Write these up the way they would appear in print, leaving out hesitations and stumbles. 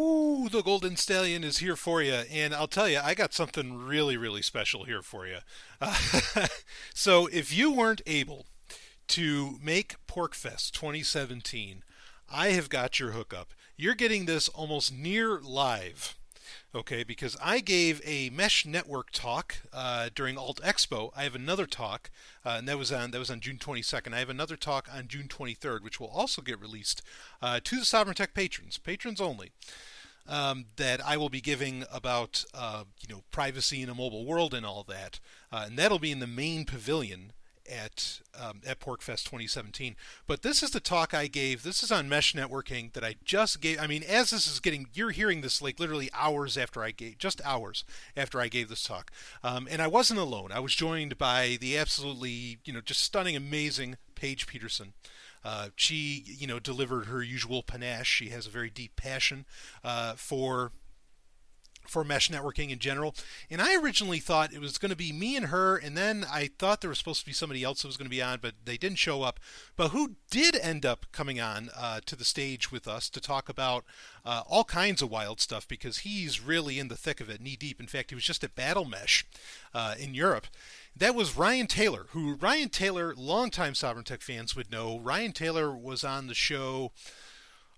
Ooh, the Golden Stallion is here for you. And I'll tell you, I got something really, really special here for you. Uh, so, if you weren't able to make PorcFest 2017, I have got your hookup. You're getting this almost near live. Okay, because I gave a mesh network talk during Alt Expo. I have another talk, and that was on June 22nd. I have another talk on June 23rd, which will also get released to the Sovereign Tech patrons only. That I will be giving about privacy in a mobile world and all that, and that'll be in the main pavilion at PorcFest 2017. But this is the talk I gave. This is on mesh networking that I just gave. I mean, as this is getting, you're hearing this like literally just hours after I gave this talk. And I wasn't alone. I was joined by the absolutely, just stunning, amazing Paige Peterson. She, delivered her usual panache. She has a very deep passion for mesh networking in general. And I originally thought it was going to be me and her, and then I thought there was supposed to be somebody else who was going to be on, but they didn't show up. But who did end up coming on to the stage with us to talk about all kinds of wild stuff, because he's really in the thick of it, knee deep. In fact, he was just at Battle Mesh in Europe. That was Ryan Taylor, longtime Sovereign Tech fans would know. Ryan Taylor was on the show,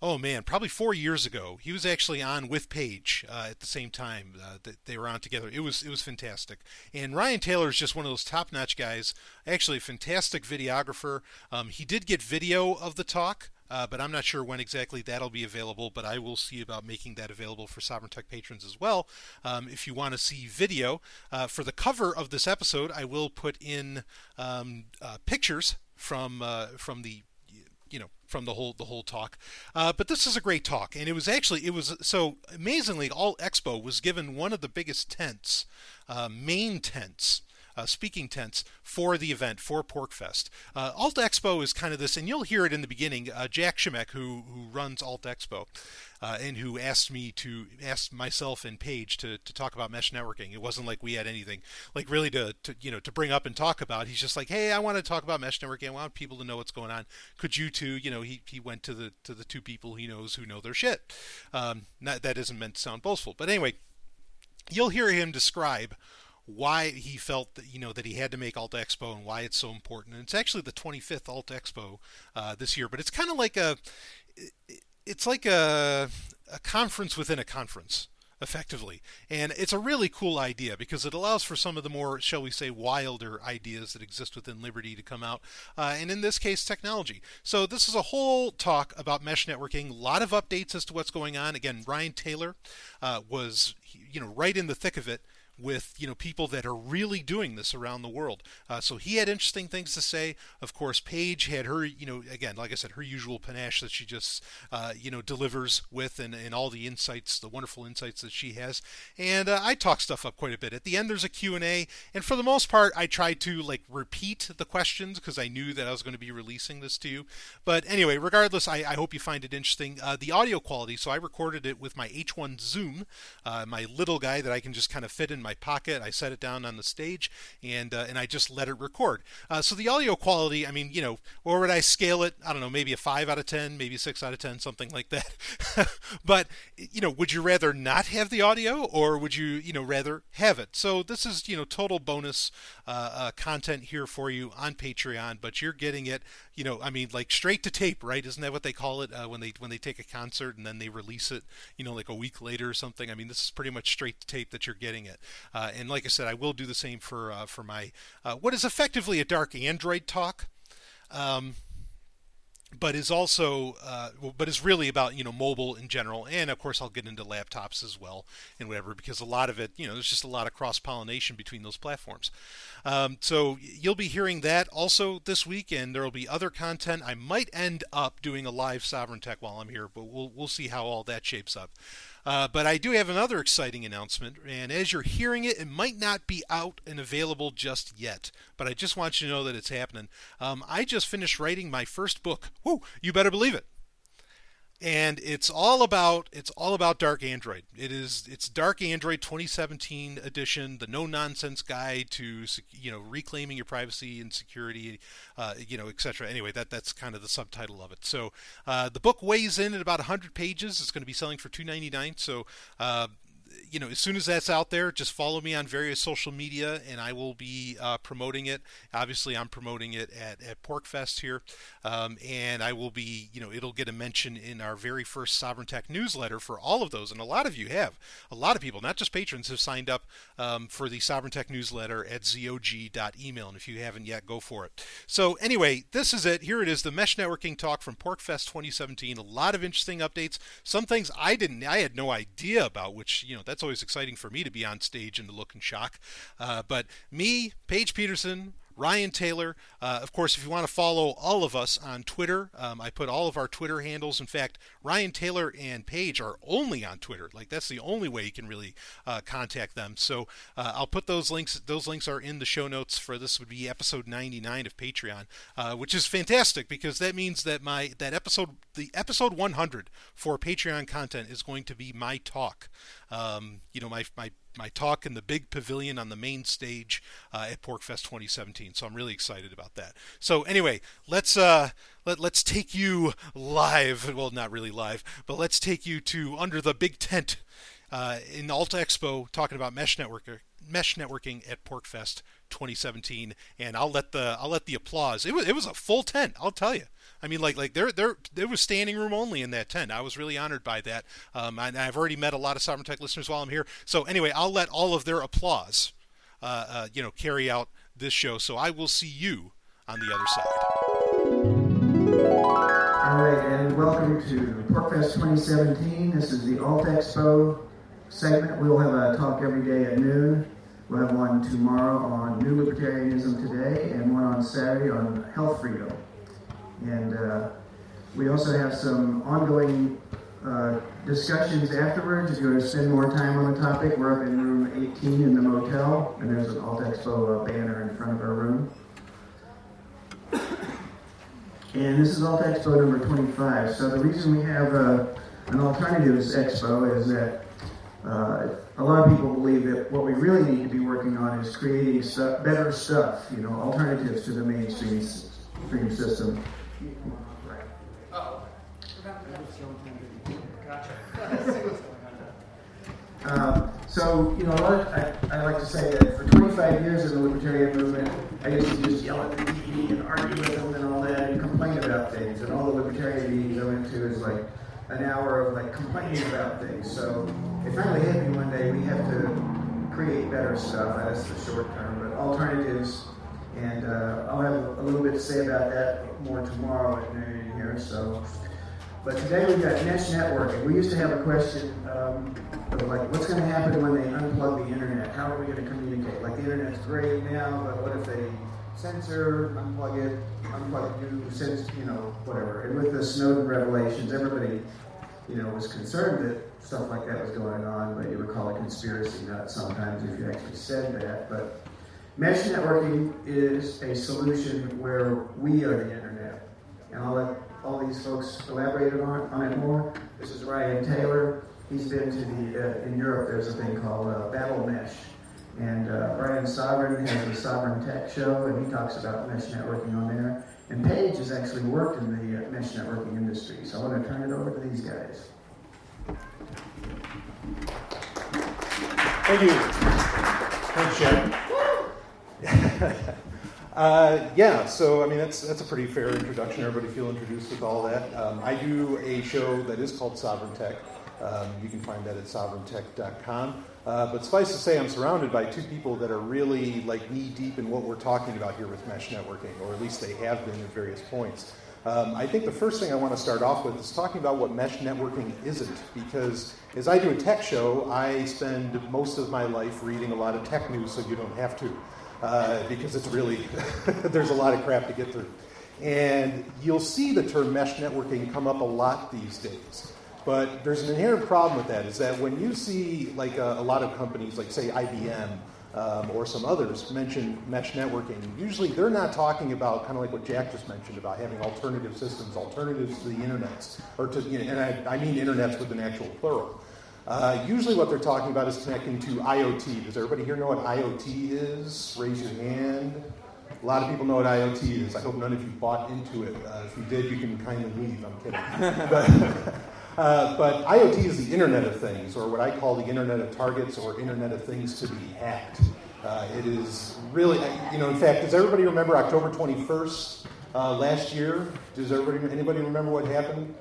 oh man, probably 4 years ago. He was actually on with Paige at the same time that they were on together. It was fantastic. And Ryan Taylor is just one of those top-notch guys. Actually, a fantastic videographer. He did get video of the talk, but I'm not sure when exactly that'll be available. But I will see about making that available for Sovereign Tech patrons as well. If you want to see video for the cover of this episode, I will put in pictures from the from the whole talk. But this is a great talk, and it was so amazingly, Alt Expo was given one of the biggest tents, main tents. Speaking tents for the event, for PorcFest. Alt Expo is kind of this, and you'll hear it in the beginning. Jack Shimek, who runs Alt Expo, and who asked myself and Paige to talk about mesh networking. It wasn't like we had anything like really to bring up and talk about. He's just like, hey, I want to talk about mesh networking. I want people to know what's going on. Could you two? He went to the two people he knows who know their shit. That isn't meant to sound boastful, but anyway, you'll hear him describe why he felt that he had to make Alt Expo and why it's so important. And it's actually the 25th Alt Expo this year, but it's kind of like a conference within a conference, effectively. And it's a really cool idea because it allows for some of the more, shall we say, wilder ideas that exist within Liberty to come out, and in this case, technology. So this is a whole talk about mesh networking, a lot of updates as to what's going on. Again, Ryan Taylor was right in the thick of it with people that are really doing this around the world. So he had interesting things to say. Of course, Paige had her, again, like I said, her usual panache that she just, delivers with, and all the insights, the wonderful insights that she has. And I talk stuff up quite a bit. At the end, there's a Q&A, and for the most part, I tried to repeat the questions because I knew that I was going to be releasing this to you. But anyway, regardless, I hope you find it interesting. The audio quality, so I recorded it with my H1 Zoom, my little guy that I can just kind of fit in my pocket. I set it down on the stage, and I just let it record. So the audio quality, I mean, where would I scale it? I don't know, maybe a 5 out of 10, maybe a 6 out of 10, something like that. But, would you rather not have the audio, or would you, rather have it? So this is, total bonus content here for you on Patreon, but you're getting it, straight to tape, right? Isn't that what they call it when they take a concert and then they release it, like a week later or something? I mean, this is pretty much straight to tape that you're getting it. And like I said, I will do the same for my what is effectively a dark Android talk, but is also but is really about mobile in general, and of course I'll get into laptops as well and whatever, because a lot of it, there's just a lot of cross pollination between those platforms. So you'll be hearing that also this week, and there will be other content. I might end up doing a live Sovereign Tech while I'm here, but we'll see how all that shapes up. But I do have another exciting announcement, and as you're hearing it, it might not be out and available just yet, but I just want you to know that it's happening. I just finished writing my first book. Woo, you better believe it. and it's all about Dark Android. It's Dark Android 2017 edition, the no nonsense guide to reclaiming your privacy and security, etc. Anyway, that's kind of the subtitle of it. So the book weighs in at about 100 pages. It's going to be selling for $2.99. So as soon as that's out there, just follow me on various social media, and I will be promoting it. Obviously, I'm promoting it at PorcFest here, and I will be, it'll get a mention in our very first Sovereign Tech newsletter for all of those. And a lot of you have. A lot of people, not just patrons, have signed up for the Sovereign Tech newsletter at zog.email, and if you haven't yet, go for it. So anyway, this is it. Here it is, the Mesh Networking Talk from PorcFest 2017. A lot of interesting updates. Some things I had no idea about, which, that's always exciting for me to be on stage and to look in shock. But me, Paige Peterson, Ryan Taylor. Of course, if you want to follow all of us on Twitter, I put all of our Twitter handles. In fact, Ryan Taylor and Paige are only on Twitter. Like, that's the only way you can really contact them. So I'll put those links. Those links are in the show notes for this. Would be episode 99 of Patreon, which is fantastic because that means that the episode 100 for Patreon content is going to be my talk. My talk in the big pavilion on the main stage at PorcFest 2017. So I'm really excited about that. So anyway, let's take you live. Well, not really live, but let's take you to under the big tent in Alta Expo, talking about mesh networking at PorcFest 2017. And I'll let the applause. It was a full tent, I'll tell you. I mean, there was standing room only in that tent. I was really honored by that. And I've already met a lot of Sovereign Tech listeners while I'm here. So anyway, I'll let all of their applause, carry out this show. So I will see you on the other side. All right, and welcome to PorcFest 2017. This is the Alt Expo segment. We'll have a talk every day at noon. We'll have one tomorrow on New Libertarianism Today, and one on Saturday on Health Freedom. And we also have some ongoing discussions afterwards. If you want to spend more time on the topic, we're up in room 18 in the motel, and there's an Alt Expo banner in front of our room. And this is Alt Expo number 25. So the reason we have an Alternatives Expo is that a lot of people believe that what we really need to be working on is creating better stuff, alternatives to the mainstream system. I like to say that for 25 years in the libertarian movement, I used to just yell at the TV and argue with them and all that and complain about things. And all the libertarian meetings I went to is like an hour of complaining about things. So it finally hit me one day, we have to create better stuff. That's the short term, but alternatives. And I'll have a little bit to say about that more tomorrow at noon here. But today we've got mesh networking. We used to have a question of what's going to happen when they unplug the internet? How are we going to communicate? The internet's great now, but what if they censor, unplug it, whatever. And with the Snowden revelations, everybody, was concerned that stuff like that was going on, but you would call it conspiracy nuts sometimes if you actually said that. But mesh networking is a solution where we are the internet. And I'll let all these folks elaborate on it more. This is Ryan Taylor. He's been to in Europe, there's a thing called Battle Mesh. And Brian Sovereign has a Sovereign Tech show, and he talks about mesh networking on there. And Paige has actually worked in the mesh networking industry. So I want to turn it over to these guys. Thank you. Thanks, Chad. So that's a pretty fair introduction. Everybody feel introduced with all that. I do a show that is called Sovereign Tech. You can find that at sovereigntech.com. But suffice to say, I'm surrounded by two people that are really knee deep in what we're talking about here with mesh networking, or at least they have been at various points. I think the first thing I want to start off with is talking about what mesh networking isn't, because as I do a tech show, I spend most of my life reading a lot of tech news, so you don't have to, because it's really, there's a lot of crap to get through. And you'll see the term mesh networking come up a lot these days. But there's an inherent problem with that, is that when you see a lot of companies, say IBM, or some others mention mesh networking, usually they're not talking about kind of like what Jack just mentioned about having alternative systems, alternatives to the internets, or to, and I mean internets with an actual plural. Usually what they're talking about is connecting to IoT. Does everybody here know what IoT is? Raise your hand. A lot of people know what IoT is. I hope none of you bought into it. If you did, you can kindly leave. I'm kidding. But IoT is the Internet of Things, or what I call the Internet of Targets, or Internet of Things to be hacked. It is really, in fact, does everybody remember October 21st last year? Does anybody remember what happened?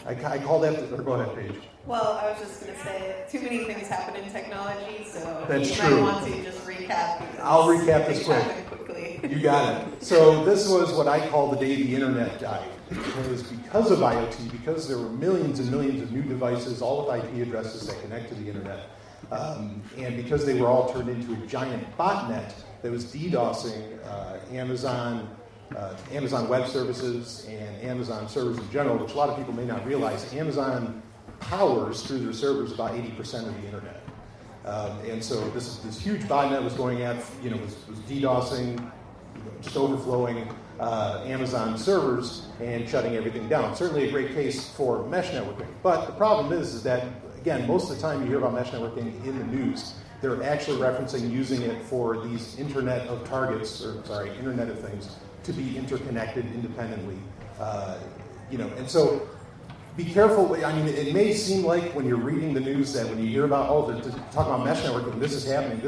I call that, or go ahead, Paige. Well, I was just going to say, too many things happen in technology, so that's you true. might want to just recap. I'll recap this quickly. You got it. So this was what I call the day the internet died. It was because of IoT, because there were millions and millions of new devices, all with IP addresses that connect to the internet, and because they were all turned into a giant botnet that was DDoSing Amazon Web Services and Amazon servers in general, which a lot of people may not realize. Amazon powers through their servers about 80% of the internet. And so this huge botnet was going at, was DDoSing, just overflowing Amazon servers and shutting everything down. Certainly a great case for mesh networking. But the problem is that, again, most of the time you hear about mesh networking in the news, they're actually referencing using it for these Internet of Targets, Internet of Things, to be interconnected independently. And so be careful. I mean, it may seem like when you're reading the news that when you hear about, they're talking about mesh networking, this is happening.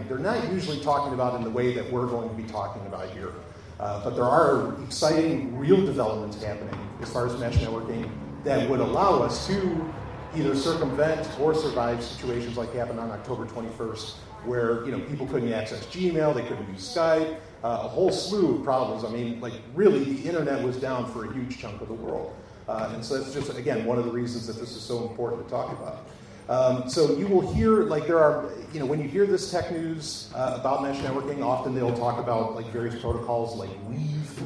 They're not usually talking about it in the way that we're going to be talking about here. But there are exciting, real developments happening as far as mesh networking that would allow us to either circumvent or survive situations like happened on October 21st, where people couldn't access Gmail, they couldn't use Skype, a whole slew of problems. I mean, really, the internet was down for a huge chunk of the world. And so that's just, again, one of the reasons that this is so important to talk about. So you will hear, there are, when you hear this tech news about mesh networking, often they'll talk about, various protocols like Weave.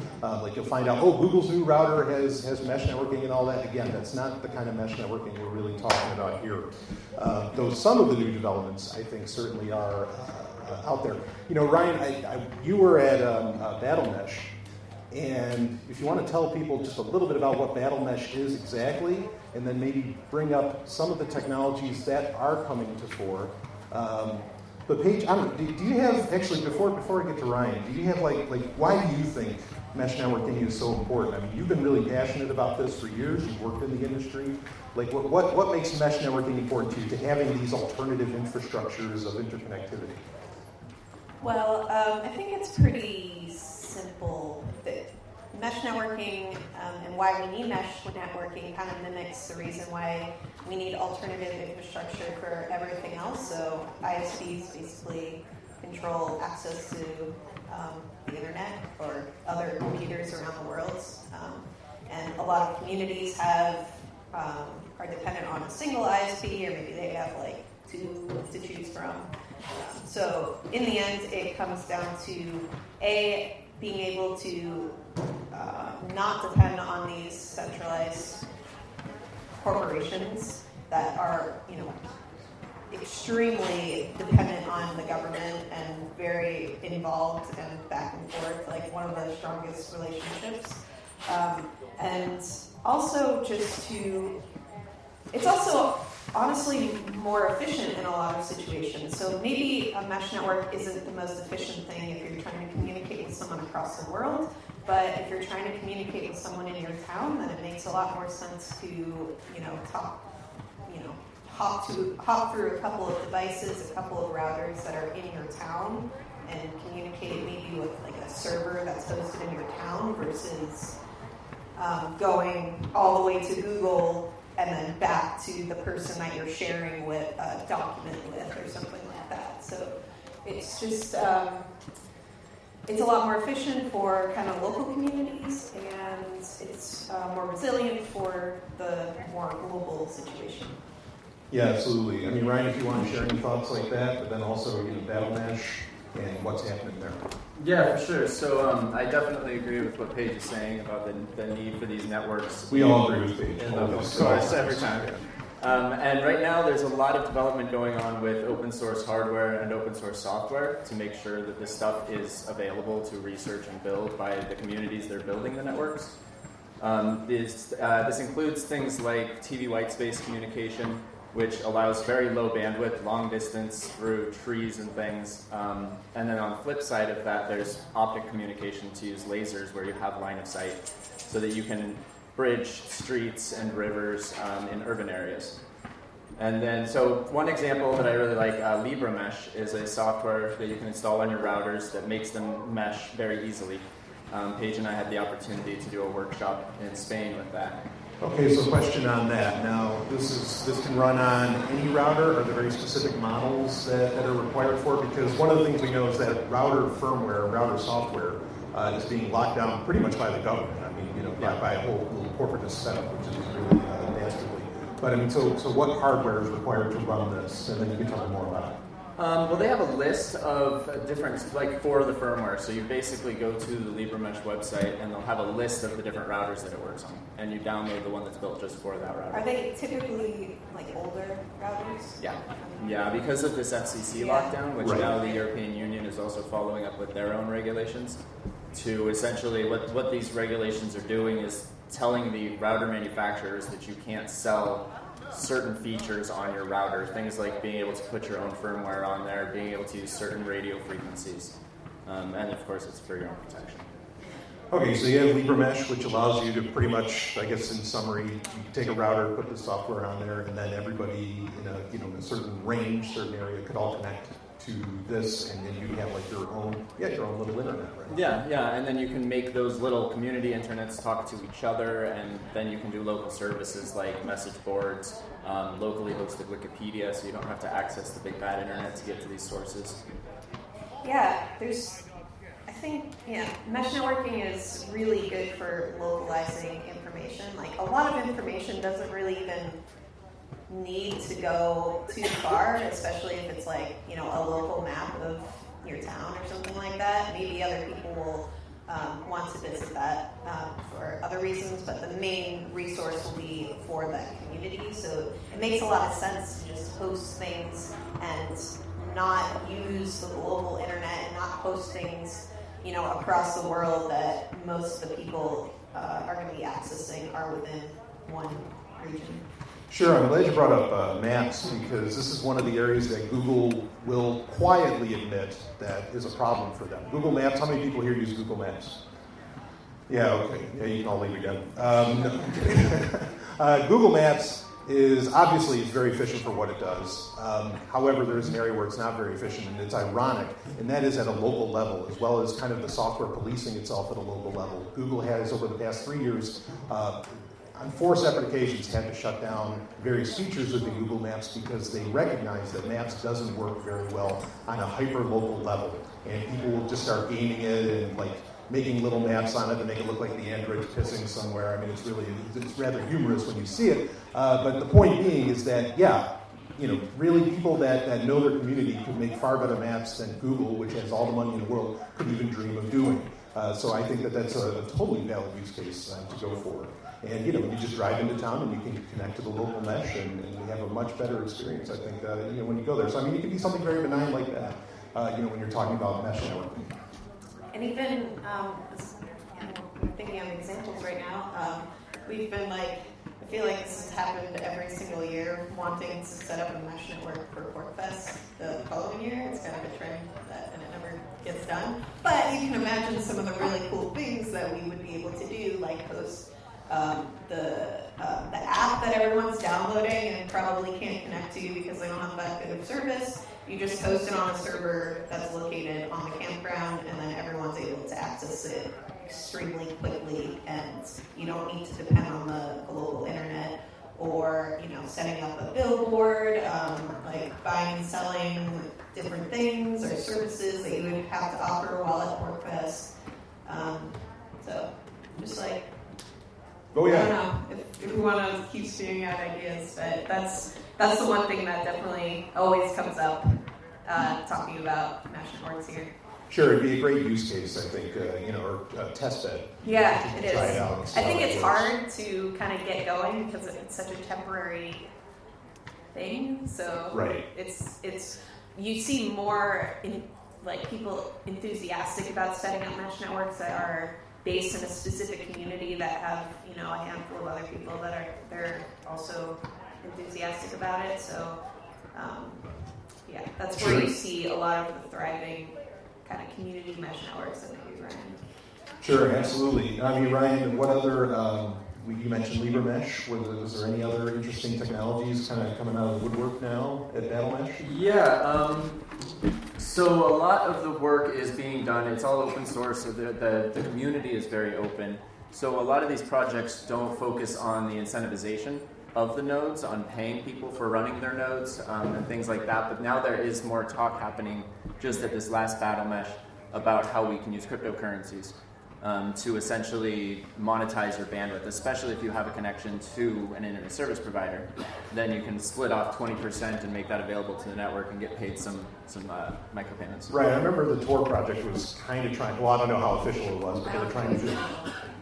You'll find out, Google's new router has mesh networking and all that. Again, that's not the kind of mesh networking we're really talking about here. Though some of the new developments, I think, certainly are out there. Ryan, you were at Battle Mesh. And if you want to tell people just a little bit about what Battle Mesh is exactly, and then maybe bring up some of the technologies that are coming to fore. But Paige, do you have, actually, before I get to Ryan, do you have, why do you think mesh networking is so important? I mean, you've been really passionate about this for years. You've worked in the industry. What makes mesh networking important to you, to having these alternative infrastructures of interconnectivity? Well, I think it's pretty simple. That mesh networking and why we need mesh networking kind of mimics the reason why we need alternative infrastructure for everything else. So ISPs basically control access to the internet or other computers around the world. And a lot of communities are dependent on a single ISP, or maybe they have two to choose from. So in the end, it comes down to being able to not depend on these centralized corporations that are, extremely dependent on the government and very involved and back and forth, one of the strongest relationships. And also it's also honestly more efficient in a lot of situations. So maybe a mesh network isn't the most efficient thing if you're trying to communicate with someone across the world, but if you're trying to communicate with someone in your town, then it makes a lot more sense to, hop through a couple of devices, a couple of routers that are in your town and communicate maybe with a server that's hosted in your town versus going all the way to Google and then back to the person that you're sharing with a document with or something like that. So it's just, it's a lot more efficient for kind of local communities, and it's more resilient for the more global situation. Yeah, absolutely. I mean, Ryan, if you want to share any thoughts like that, but then also Battle Mesh and what's happening there. Yeah, for sure. So I definitely agree with what Paige is saying about the need for these networks. We all agree with Paige. Of course, every time. And right now there's a lot of development going on with open source hardware and open source software to make sure that this stuff is available to research and build by the communities that are building the networks. This includes things like TV whitespace communication, which allows very low bandwidth, long distance through trees and things. And then on the flip side of that, there's optic communication to use lasers where you have line of sight so that you can bridge streets and rivers in urban areas. And then, so one example that I really like, LibreMesh, is a software that you can install on your routers that makes them mesh very easily. Paige and I had the opportunity to do a workshop in Spain with that. Okay, so question on that. Now, this can run on any router. Are there very specific models that are required for it? Because one of the things we know is that router firmware, router software, is being locked down pretty much by the government. I mean, by a whole little corporate setup, which is really dastardly. But I mean, so what hardware is required to run this? And then you can tell me more about it. Well, they have a list of different, like for the firmware. So you basically go to the LibreMesh website and they'll have a list of the different routers that it works on. And you download the one that's built just for that router. Are they typically like older routers? Yeah, because of this FCC lockdown, which now the European Union is also following up with their own regulations, to essentially what these regulations are doing is telling the router manufacturers that you can't sell certain features on your router, things like being able to put your own firmware on there, being able to use certain radio frequencies, and of course it's for your own protection. Okay, so you have LibreMesh, which allows you to pretty much, I guess in summary, you can take a router, put the software on there, and then everybody in a certain range, certain area could all connect to this, and then you have like your own little internet, right? Yeah, and then you can make those little community internets talk to each other, and then you can do local services like message boards, locally hosted Wikipedia, so you don't have to access the big bad internet to get to these sources. Yeah, I think mesh networking is really good for localizing information. Like a lot of information doesn't really even need to go too far, especially if it's like, a local map of your town or something like that. Maybe other people will want to visit that for other reasons, but the main resource will be for that community. So it makes a lot of sense to just host things and not use the global internet and not host things, across the world that most of the people are going to be accessing are within one region. Sure, I'm glad you brought up maps, because this is one of the areas that Google will quietly admit that is a problem for them. Google Maps, how many people here use Google Maps? Yeah, okay. Yeah, you can all leave again. Google Maps is obviously very efficient for what it does. However, there's an area where it's not very efficient, and it's ironic, and that is at a local level, as well as kind of the software policing itself at a local level. Google has, over the past 3 years, on 4 separate occasions, had to shut down various features within Google Maps because they recognize that Maps doesn't work very well on a hyper-local level. And people will just start gaming it and making little maps on it to make it look like the Android's pissing somewhere. I mean, it's rather humorous when you see it. But the point being is that, really people that know their community could make far better maps than Google, which has all the money in the world, could even dream of doing. So I think that's a totally valid use case to go for. And, you just drive into town and you can connect to the local mesh and you have a much better experience, I think, when you go there. So, I mean, it can be something very benign like that, when you're talking about mesh networking. And even, I'm thinking of examples right now, we've been I feel like this has happened every single year, wanting to set up a mesh network for PorcFest the following year. It's kind of a trend and it never gets done. But you can imagine some of the really cool things that we would be able to do, like host the app that everyone's downloading and probably can't connect to because they don't have that good of service. You just host it on a server that's located on the campground, and then everyone's able to access it extremely quickly, and you don't need to depend on the local internet or setting up a billboard, buying and selling different things or services that you would have to offer while at PorcFest. So just Oh, yeah. I don't know if we want to keep spewing out ideas, but that's the one thing that definitely always comes up talking about mesh networks here. Sure, it'd be a great use case, I think, or a test bed. Yeah, it is. Try it out. I think it's hard to kind of get going because it's such a temporary thing. So right. it's you see more people enthusiastic about setting up mesh networks that are based in a specific community that have a handful of other people that they're also enthusiastic about it. So that's where you see a lot of the thriving kind of community mesh networks that we run. Sure, absolutely. I mean, Ryan, what other? You mentioned LibreMesh. Was there any other interesting technologies kind of coming out of the woodwork now at BattleMesh? Yeah. So a lot of the work is being done. It's all open source, so the community is very open. So a lot of these projects don't focus on the incentivization of the nodes, on paying people for running their nodes and things like that. But now there is more talk happening just at this last BattleMesh about how we can use cryptocurrencies to essentially monetize your bandwidth, especially if you have a connection to an internet service provider. Then you can split off 20% and make that available to the network and get paid some micropayments. Right. I remember the Tor project was kind of trying. Well, I don't know how official it was, but they were trying to.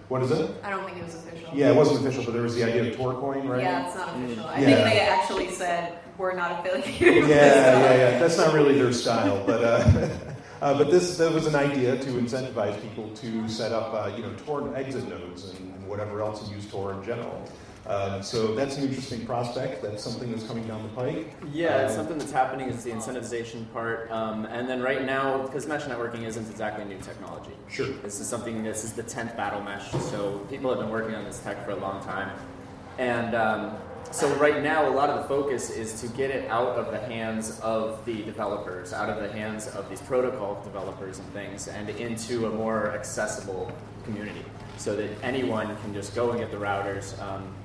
What is it? I don't think it was official. Yeah, it wasn't official, but there was the idea of Tor coin, right? Yeah, it's not official. I think they actually said we're not affiliated with Yeah. That's not really their style, but that was an idea to incentivize people to set up, Tor exit nodes and whatever else, and use Tor in general. So that's an interesting prospect. That's something that's coming down the pike. Yeah, it's something that's happening is the incentivization part. And then right now, because mesh networking isn't exactly new technology. Sure. This is the 10th battle mesh. So people have been working on this tech for a long time. And so right now, a lot of the focus is to get it out of the hands of the developers, out of the hands of these protocol developers and things, and into a more accessible community, so that anyone can just go and get the routers.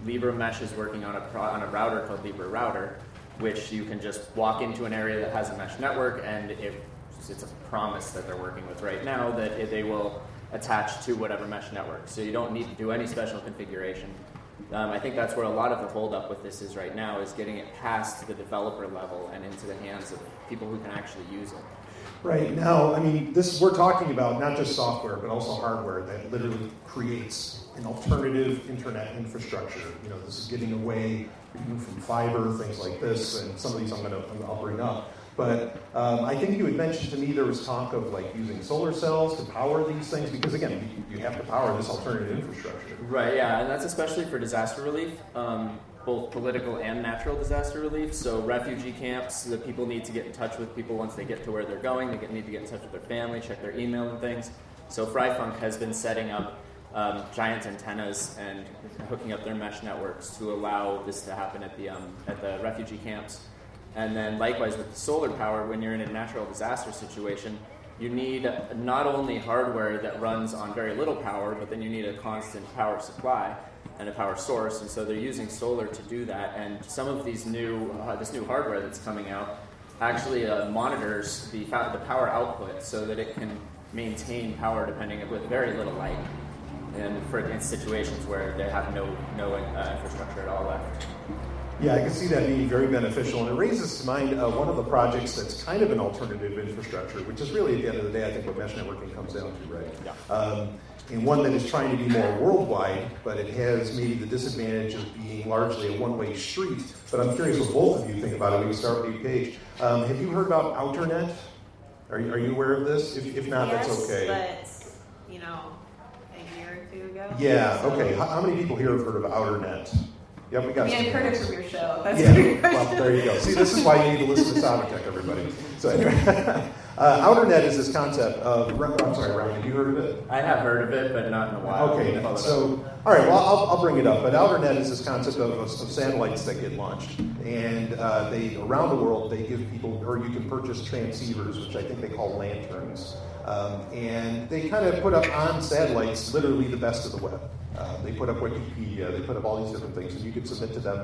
LibreMesh is working on a router called LibreRouter, which you can just walk into an area that has a mesh network, and it's a promise that they're working with right now that they will attach to whatever mesh network. So you don't need to do any special configuration. I think that's where a lot of the holdup with this is right now, is getting it past the developer level and into the hands of people who can actually use it. Right. Now, I mean, we're talking about not just software, but also hardware that literally creates an alternative internet infrastructure. This is getting away from fiber, things like this, and some of these I'll bring up. But I think you had mentioned to me there was talk of using solar cells to power these things, because again, you have to power this alternative infrastructure. Right, yeah, and that's especially for disaster relief, both political and natural disaster relief. So refugee camps, the people need to get in touch with people once they get to where they're going. They need to get in touch with their family, check their email and things. So Freifunk has been setting up giant antennas and hooking up their mesh networks to allow this to happen at the refugee camps. And then likewise with the solar power, when you're in a natural disaster situation, you need not only hardware that runs on very little power, but then you need a constant power supply and a power source. And so they're using solar to do that. And some of these this new hardware that's coming out actually monitors the power output so that it can maintain power with very little light, and in situations where they have no infrastructure at all left. Yeah, I can see that being very beneficial, and it raises to mind one of the projects that's kind of an alternative infrastructure, which is really, at the end of the day, I think what mesh networking comes down to, right? Yeah. And one that is trying to be more worldwide, but it has maybe the disadvantage of being largely a one-way street. But I'm curious what both of you think about it. We can start with you, Paige. Have you heard about OuterNet? Are you aware of this? If not, yes, that's okay. But, a year or two ago. Yeah, okay. How many people here have heard of OuterNet? Yep, we got some. I've heard it from your show. That's Well, there you go. See, this is why you need to listen to Sovereign, everybody. So anyway, OuterNet is this concept of, I'm sorry, Ryan, have you heard of it? I have heard of it, but not in a while. Okay, so, all right, well, I'll bring it up. But OuterNet is this concept of satellites that get launched. And around the world, they give people, or you can purchase transceivers, which I think they call lanterns. And they kind of put up on satellites literally the best of the web. They put up Wikipedia, they put up all these different things, and you could submit to them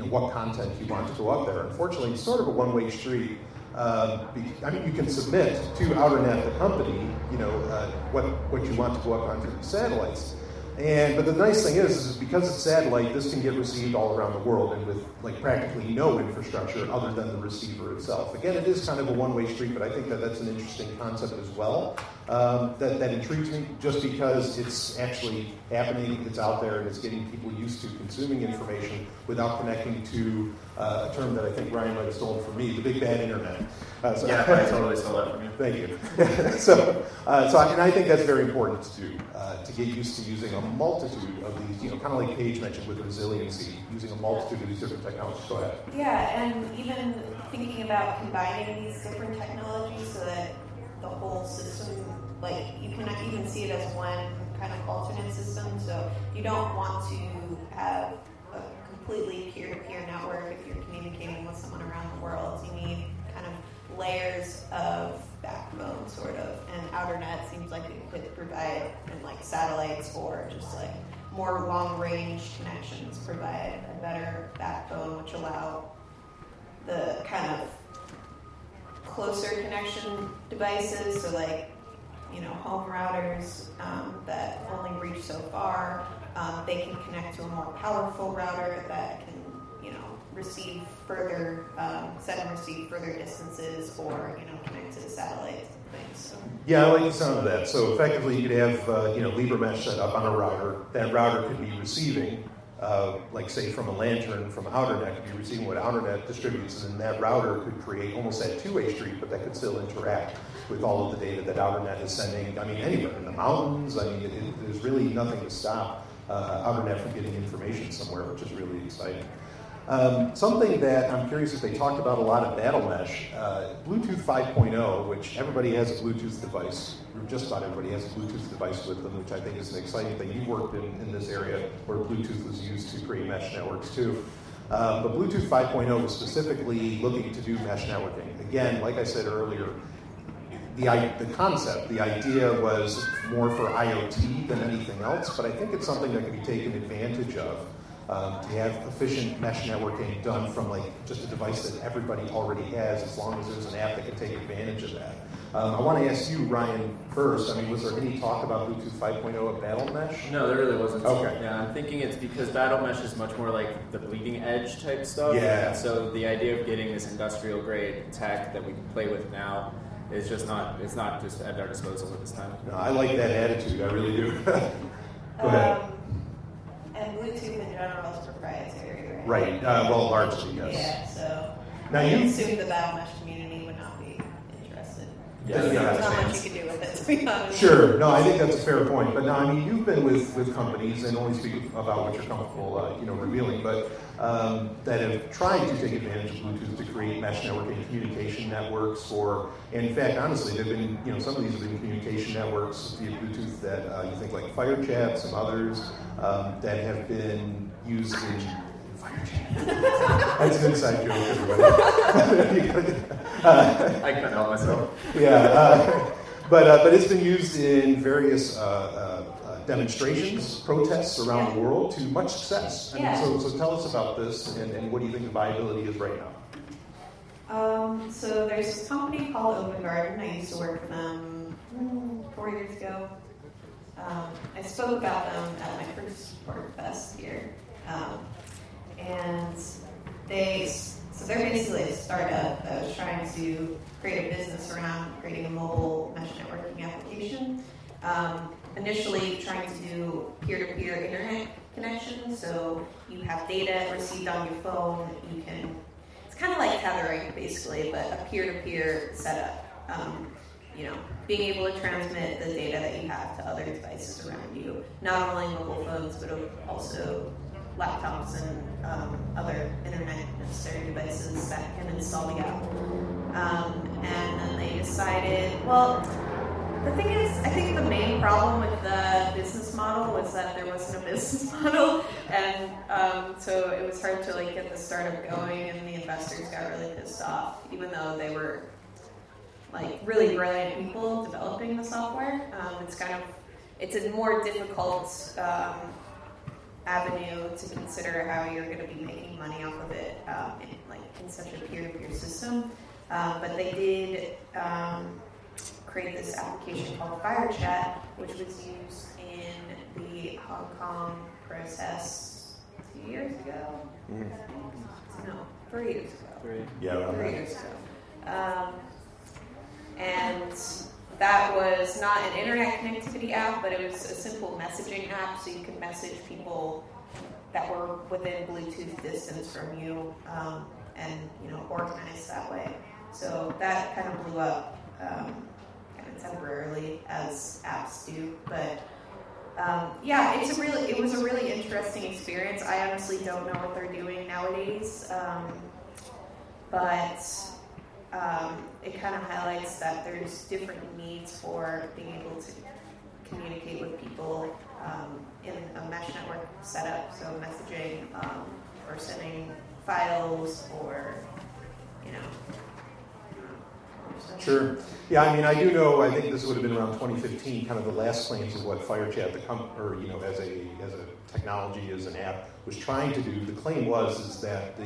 what content you want to go up there. Unfortunately, it's sort of a one-way street. You can submit to OuterNet, the company, what you want to go up onto these satellites. But the nice thing is because it's satellite, this can get received all around the world and with practically no infrastructure other than the receiver itself. Again, it is kind of a one-way street, but I think that's an interesting concept as well. that intrigues me, just because it's actually happening, it's out there, and it's getting people used to consuming information without connecting to a term that I think Ryan might have stolen from me, the big bad internet. Yeah, I totally stole that from you. Thank you. And I think that's very important to do, to get used to using a multitude of these, kind of like Paige mentioned with resiliency, using a multitude of these different technologies. Go ahead. Yeah, and even thinking about combining these different technologies so that the whole system, like, you cannot even see it as one kind of alternate system. So you don't want to have a completely peer-to-peer network if you're communicating with someone around the world. You need kind of layers of backbone, sort of, and outer net seems like it could provide, and like satellites or just like more long-range connections provide a better backbone, which allow the kind of closer connection devices, so like, home routers that only reach so far, they can connect to a more powerful router that can, receive further, send and receive further distances, or, connect to the satellites and things. So. Yeah, I like the sound of that. So effectively, you could have, LibreMesh set up on a router. That router could be receiving, like say from a lantern, from OuterNet, could be receiving what OuterNet distributes, and then that router could create almost that two-way street, but that could still interact with all of the data that OuterNet is sending. Anywhere in the mountains. There's really nothing to stop OuterNet from getting information somewhere, which is really exciting. Something that I'm curious if they talked about a lot of Battle Mesh, Bluetooth 5.0, which everybody has a Bluetooth device, or just about everybody has a Bluetooth device with them, which I think is an exciting thing. You worked in this area where Bluetooth was used to create mesh networks too. But Bluetooth 5.0 was specifically looking to do mesh networking. Again, like I said earlier, the concept, the idea was more for IoT than anything else, but I think it's something that can be taken advantage of. To have efficient mesh networking done from like just a device that everybody already has, as long as there's an app that can take advantage of that. I want to ask you, Ryan, first. Was there any talk about Bluetooth 5.0 at Battle Mesh? No, there really wasn't. Okay. Yeah, I'm thinking it's because Battle Mesh is much more like the bleeding edge type stuff. Yeah. And so the idea of getting this industrial grade tech that we can play with now is just not. It's not just at our disposal at this time. No, I like that attitude. I really do. Go ahead. And Bluetooth in general is proprietary, right? Right. Well, largely, yes. Yeah, so now I you assume the Battle Mesh community would not be interested. Yeah, There's not much chance. you can do with it, to be honest. Sure. No, I think that's a fair point. But no, you've been with companies, and only speak about what you're comfortable, revealing, but that have tried to take advantage of Bluetooth to create mesh networking communication networks, and in fact, honestly, they've been, some of these have been communication networks via Bluetooth that you think like FireChat, some others that have been used in FireChat. That's an inside joke, everybody. I couldn't help myself. Yeah, but it's been used in various demonstrations, protests around the world to much success. So tell us about this, and what do you think the viability is right now? So there's this company called Open Garden. I used to work for them 4 years ago. I spoke about them at my first PorcFest here. And they're basically a startup that was trying to create a business around creating a mobile mesh networking application. Initially trying to do peer-to-peer internet connections, so you have data received on your phone. It's kind of like tethering basically, but a peer-to-peer setup. Being able to transmit the data that you have to other devices around you, not only mobile phones, but also laptops and other internet necessary devices that can install the app. And then they decided, the thing is, I think the main problem with the business model was that there wasn't a business model, and so it was hard to get the startup going, and the investors got really pissed off, even though they were really brilliant people developing the software. It's a more difficult avenue to consider how you're going to be making money off of it in such a peer-to-peer system. But they did create this application called FireChat, which was used in the Hong Kong protests 2 years ago. No, 3 years ago. 3. Yeah, around 3 that. years ago. And that was not an internet connectivity app, but it was a simple messaging app, so you could message people that were within Bluetooth distance from you, and organized that way. So that kind of blew up kind of temporarily, as apps do. But it was a really interesting experience. I honestly don't know what they're doing nowadays, but it kind of highlights that there's different needs for being able to communicate with people in a mesh network setup, so messaging or sending files or, Sure. Yeah, I mean, I do know, I think this would have been around 2015, kind of the last claims of what FireChat, as a technology, as an app, was trying to do. The claim was that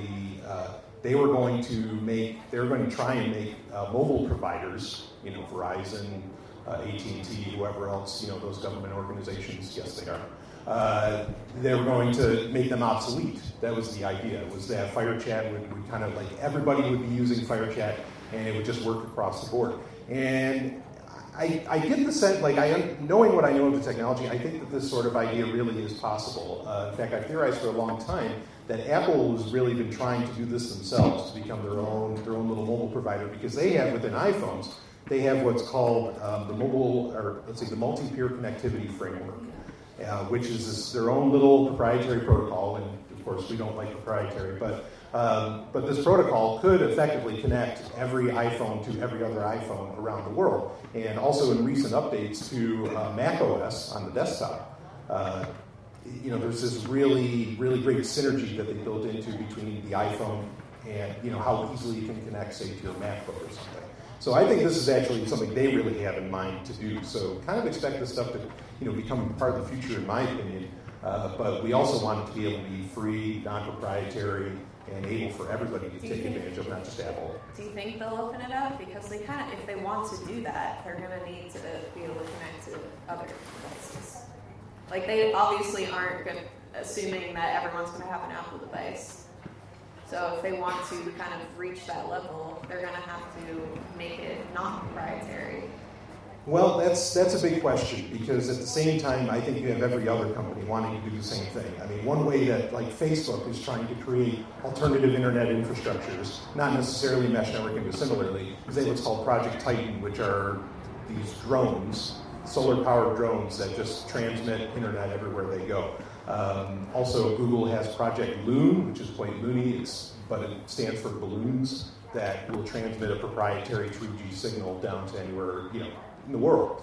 they were going to try and make mobile providers, Verizon, AT&T, whoever else, those government organizations, yes, they are. They were going to make them obsolete. That was the idea, was that FireChat would kind of everybody would be using FireChat, and it would just work across the board. And I get the sense, knowing what I know of the technology, I think that this sort of idea really is possible. In fact, I theorized for a long time that Apple has really been trying to do this themselves, to become their own little mobile provider, because they have, within iPhones, they have what's called the multi-peer connectivity framework, which is their own little proprietary protocol, and of course we don't like proprietary, but this protocol could effectively connect every iPhone to every other iPhone around the world, and also in recent updates to Mac OS on the desktop. There's this really, really great synergy that they built into between the iPhone and how easily you can connect, say, to your MacBook or something. So I think this is actually something they really have in mind to do. So kind of expect this stuff to become part of the future, in my opinion. But we also want it to be able to be free, non-proprietary, and able for everybody to take advantage of, not just Apple. Do you think they'll open it up? Because they if they want to do that, they're going to need to be able to connect to other devices. They obviously aren't assuming that everyone's going to have an Apple device. So if they want to kind of reach that level, they're going to have to make it not proprietary. Well, that's a big question, because at the same time, I think you have every other company wanting to do the same thing. I mean, one way that, Facebook is trying to create alternative internet infrastructures, not necessarily mesh networking, but similarly, is they have what's called Project Titan, which are these drones, solar-powered drones that just transmit internet everywhere they go. Also, Google has Project Loon, which is quite loony, but it stands for balloons, that will transmit a proprietary 3G signal down to anywhere, in the world.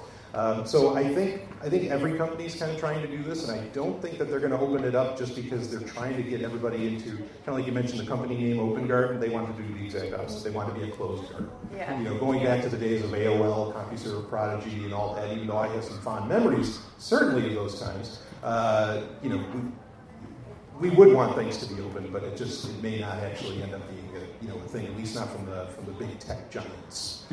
So I think every company is kind of trying to do this, and I don't think that they're going to open it up just because they're trying to get everybody into, kind of like you mentioned, the company name Open Garden. They want to do the exact opposite. They want to be a closed garden. Yeah. Going back to the days of AOL, CompuServe, Prodigy, and all that, even though I have some fond memories, certainly of those times, we would want things to be open, but it may not actually end up being a thing, at least not from the big tech giants.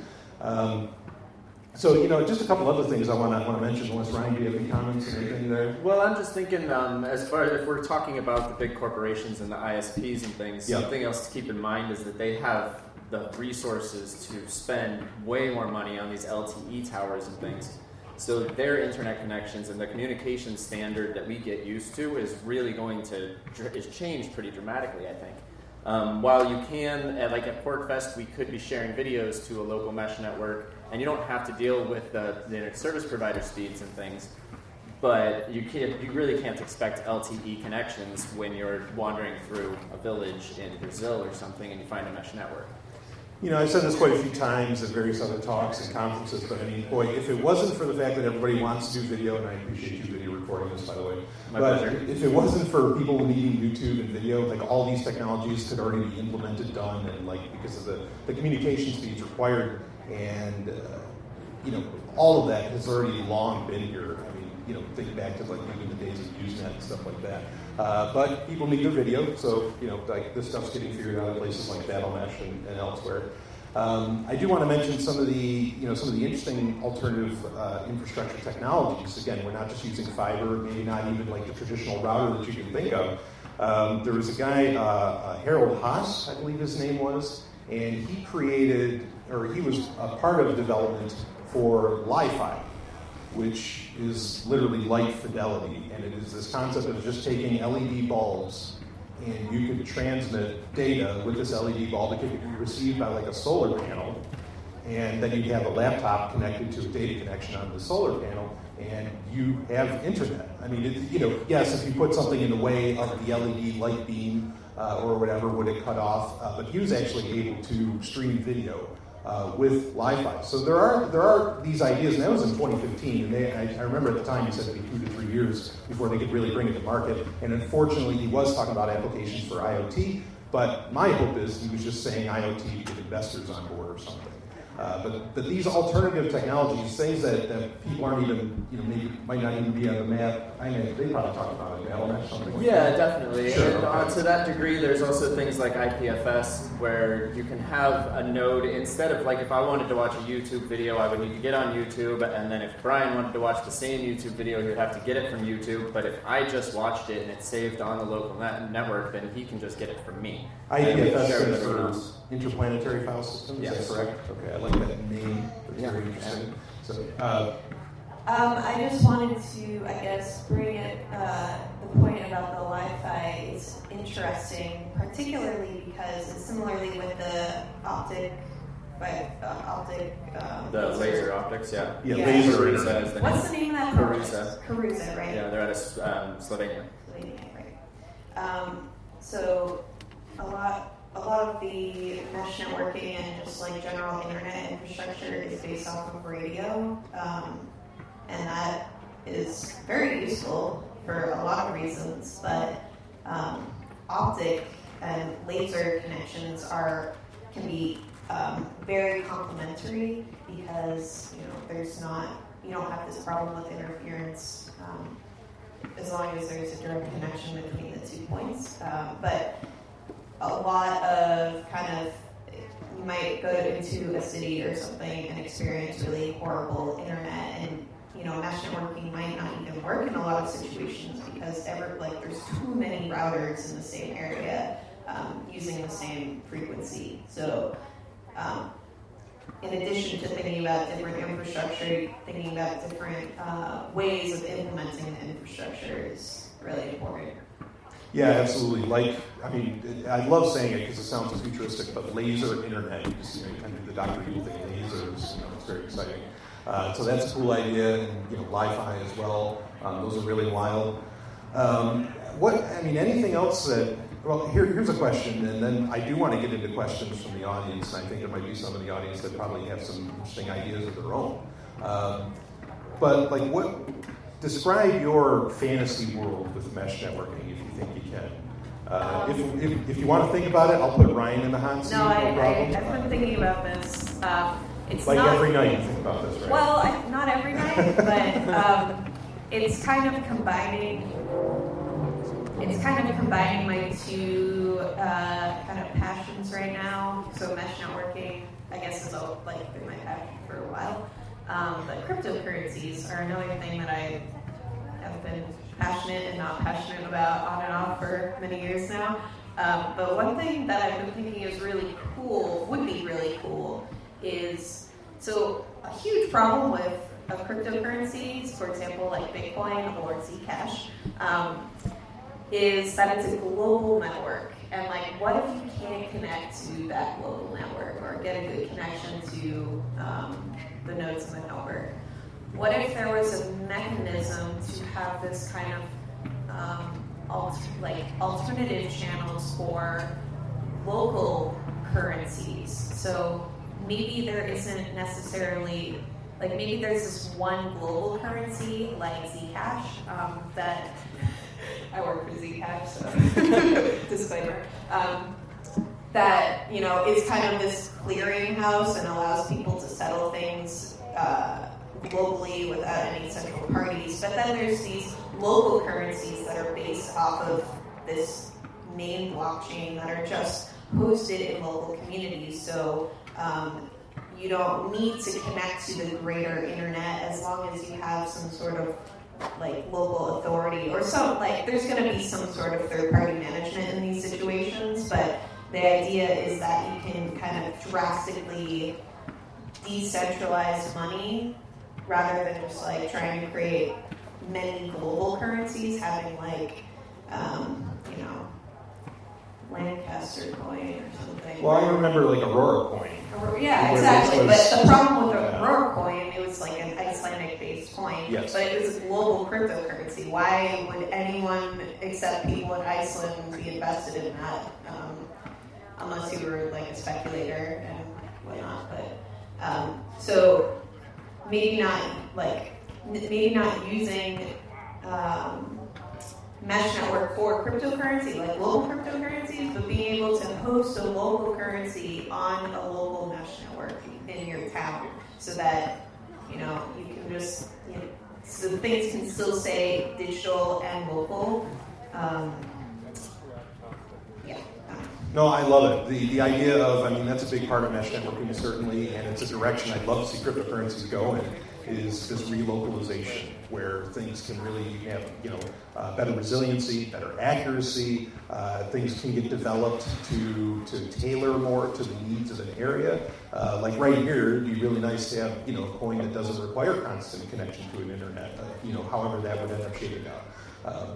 So, just a couple other things I want to mention. Unless, Ryan, do you have any comments or anything there? Well, I'm just thinking, as far as if we're talking about the big corporations and the ISPs and things, something else to keep in mind is that they have the resources to spend way more money on these LTE towers and things. So their internet connections and the communication standard that we get used to is really going to change pretty dramatically, I think. While you can, at PorcFest, we could be sharing videos to a local mesh network, and you don't have to deal with the internet service provider speeds and things, but you really can't expect LTE connections when you're wandering through a village in Brazil or something and you find a mesh network. I've said this quite a few times at various other talks and conferences, but boy, if it wasn't for the fact that everybody wants to do video, and I appreciate you video recording this, by the way, My pleasure. If it wasn't for people needing YouTube and video, all these technologies could already be implemented, done, and because of the communication speeds required, and all of that has already long been here. I mean, think back to even the days of Usenet and stuff like that. But people need their video, so this stuff's getting figured out at places like BattleMesh and elsewhere. I do want to mention some of the interesting alternative infrastructure technologies. Again, we're not just using fiber, maybe not even the traditional router that you can think of. There was a guy, Harold Haas, I believe his name was, and he was a part of development for Li-Fi, which is literally light fidelity, and it is this concept of just taking LED bulbs, and you could transmit data with this LED bulb that could be received by like a solar panel, and then you have a laptop connected to a data connection on the solar panel, and you have internet. I mean, yes, if you put something in the way of the LED light beam or whatever, would it cut off? But he was actually able to stream video with Li-Fi. So there are these ideas, and that was in 2015. And I remember at the time he said it'd be 2 to 3 years before they could really bring it to market. And unfortunately, he was talking about applications for IoT. But my hope is he was just saying IoT to get investors on board or something. But these alternative technologies, things that people aren't even, maybe might not even be on the map. I mean, they probably talk about it, or something like Yeah, that. definitely. Sure, And okay. to that degree, there's also things like IPFS, where you can have a node, instead of like if I wanted to watch a YouTube video, I would need to get on YouTube, and then if Brian wanted to watch the same YouTube video, he would have to get it from YouTube. But if I just watched it and it's saved on the local network, then he can just get it from me. IPFS Share with stands everyone for else. Interplanetary File System, Yes. is that correct? Okay, I like that name. It's very interesting. So, I just wanted to, I guess, bring it, the point about the Wi-Fi is interesting, particularly because it's similarly with the The laser optics, yeah. Yeah, Yeah. laser Carusa internet. is the What's name. the name of that? Carusa. Carusa, right? Yeah, they're out of Slovenia. Right. So a lot of the mesh networking and just like general internet infrastructure is based off of radio, and that is very useful for a lot of reasons. But optic and laser connections can be very complementary because you don't have this problem with interference. As long as there's a direct connection between the 2 points. But a lot of you might go into a city or something and experience really horrible internet, and mesh networking might not even work in a lot of situations because there's too many routers in the same area using the same frequency. So in addition to thinking about different infrastructure, thinking about different ways of implementing the infrastructure is really important. Yeah, absolutely. I love saying it because it sounds futuristic, but laser internet, you just kind of do the Dr. Evil thing, lasers, it's very exciting. So that's a cool idea, and Li-Fi as well. Those are really wild. Anything else that? Well, here's a question, and then I do want to get into questions from the audience, and I think there might be some in the audience that probably have some interesting ideas of their own. Describe your fantasy world with mesh networking, if you think you can. If you want to think about it, I'll put Ryan in the hot seat. I've problem. been thinking about this. It's like not, every night you think about this, right? Well, not every night, but it's kind of combining. It's kind of combining my two kind of passions right now. So mesh networking, I guess, is been my passion for a while. But cryptocurrencies are another thing that I have been passionate and not passionate about on and off for many years now. But one thing that I've been thinking is would be really cool, is so a huge problem with cryptocurrencies, for example, like Bitcoin or Zcash, is that it's a global network. And what if you can't connect to that global network or get a good connection to the nodes in the network? What if there was a mechanism to have this kind of alternative channels for local currencies? So maybe there isn't necessarily, maybe there's this one global currency like Zcash that I work for Zcash, so disclaimer. That is kind of this clearinghouse and allows people to settle things globally without any central parties. But then there's these local currencies that are based off of this main blockchain that are just hosted in local communities. So you don't need to connect to the greater internet as long as you have some sort of local authority or there's going to be some sort of third-party management in these situations, but the idea is that you can kind of drastically decentralized money rather than just like trying to create many global currencies, having like, you know, Lancaster coin or something. Well, I remember like Aurora coin. Yeah, exactly. But the problem with the Aurora coin, it was like an Icelandic-based coin, Yes. but it was a global cryptocurrency. Why would anyone except people in Iceland be invested in that? Unless you were like a speculator and whatnot. But so maybe not using mesh network for cryptocurrency, like global cryptocurrencies, but being able to host a local currency on a local mesh network in your town, so that you know you can just so things can still say digital and local. Yeah. No, I love it. The idea of, I mean, that's a big part of mesh networking, certainly, and it's a direction I'd love to see cryptocurrencies go in, is this relocalization, where things can really have, you know, better resiliency, better accuracy, things can get developed to tailor more to the needs of an area. Like right here, it'd be really nice to have, you know, a coin that doesn't require constant connection to an internet, you know, however that would end up shaping out.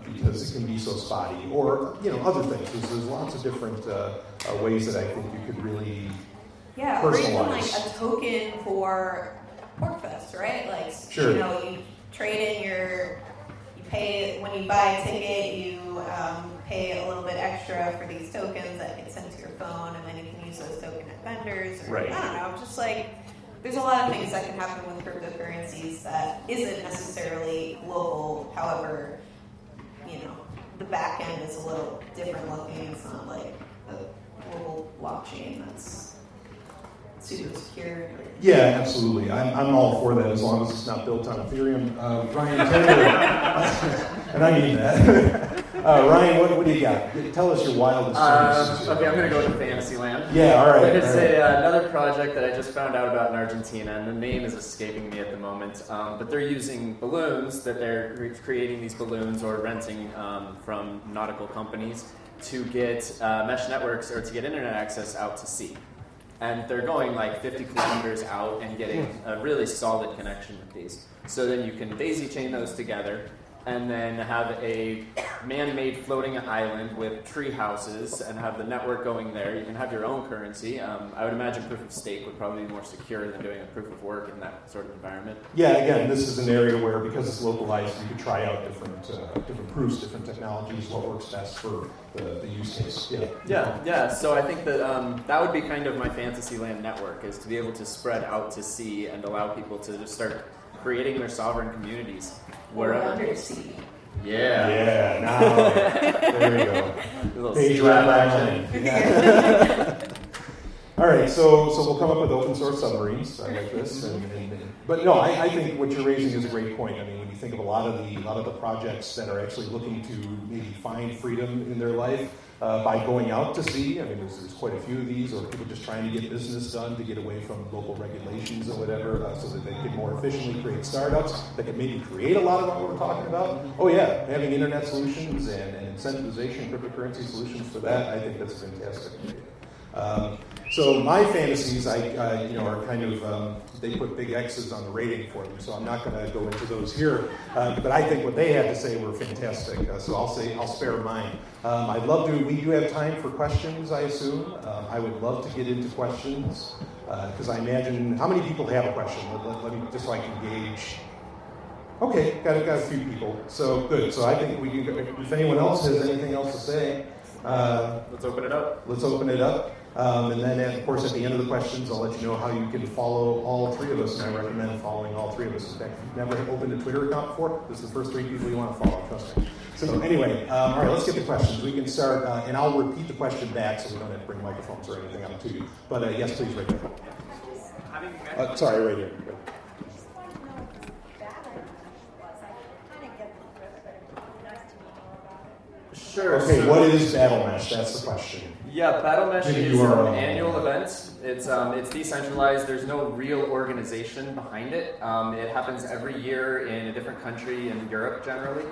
Because it can be so spotty, or you know, other things. There's lots of different ways that I think you could really personalize. Or even like a token for PorcFest, right? Like, sure. You know, you trade in you pay when you buy a ticket, you pay a little bit extra for these tokens that get sent to your phone, and then you can use those tokens at vendors. Or, right. I don't know, just like. There's a lot of things that can happen with cryptocurrencies that isn't necessarily local. However, you know, the back end is a little different looking. It's not like a global blockchain that's super secure. Yeah, absolutely. I'm all for that as long as it's not built on Ethereum. Ryan Taylor, and I mean that. Ryan, what do you got? Tell us your wildest stories. Okay, I'm going to go to Fantasyland. Yeah, all right. It's another project that I just found out about in Argentina, and the name is escaping me at the moment. But they're using balloons, that they're creating these balloons or renting from nautical companies to get mesh networks or to get internet access out to sea. And they're going like 50 kilometers out and getting a really solid connection with these. So then you can daisy chain those together and then have a man-made floating island with tree houses and have the network going there. You can have your own currency. I would imagine proof of stake would probably be more secure than doing a proof of work in that sort of environment. Yeah, again, this is an area where, because it's localized, you could try out different proofs, different technologies, what works best for the use case. Yeah. So I think that that would be kind of my Fantasyland network, is to be able to spread out to sea and allow people to just start creating their sovereign communities wherever. Under sea. Yeah. Now, there you go. Paige wrap action. Yeah. All right, so we'll come up with open source submarines. I like this, but no, I think what you're raising is a great point. I mean, when you think of a lot of the projects that are actually looking to maybe find freedom in their life by going out to sea. I mean, there's quite a few of these, or people just trying to get business done to get away from local regulations and whatever, so that they can more efficiently create startups that can maybe create a lot of what we're talking about. Oh yeah, having internet solutions and incentivization, cryptocurrency solutions for that, I think that's a fantastic idea. So my fantasies, are kind of, they put big X's on the rating for them, so I'm not going to go into those here. But I think what they had to say were fantastic, so I'll spare mine. I'd love to. We do have time for questions, I assume. I would love to get into questions because I imagine, how many people have a question? Let me just so I can gauge. Okay, got a few people. So good. So I think we can. If anyone else has anything else to say, let's open it up. Let's open it up. And then, of course, at the end of the questions, I'll let you know how you can follow all three of us, and I recommend following all three of us. In fact, if you've never opened a Twitter account before, this is the first three people you want to follow, trust me. So anyway, all right, let's get the questions. We can start, and I'll repeat the question back so we don't have to bring microphones or anything up to you. But yes, please, right there. Sorry, right here. Sure. Okay, so what is Battle Mesh? That's the question. Yeah, Battle Mesh Maybe is you are, an annual event. It's decentralized. There's no real organization behind it. It happens every year in a different country in Europe generally.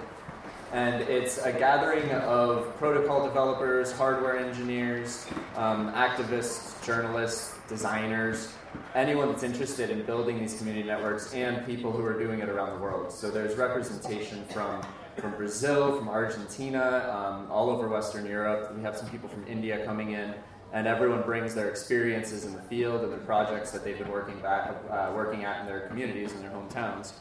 And it's a gathering of protocol developers, hardware engineers, activists, journalists, designers, anyone that's interested in building these community networks, and people who are doing it around the world. So there's representation from Brazil, from Argentina, all over Western Europe. We have some people from India coming in, and everyone brings their experiences in the field and their projects that they've been working at in their communities, in their hometowns.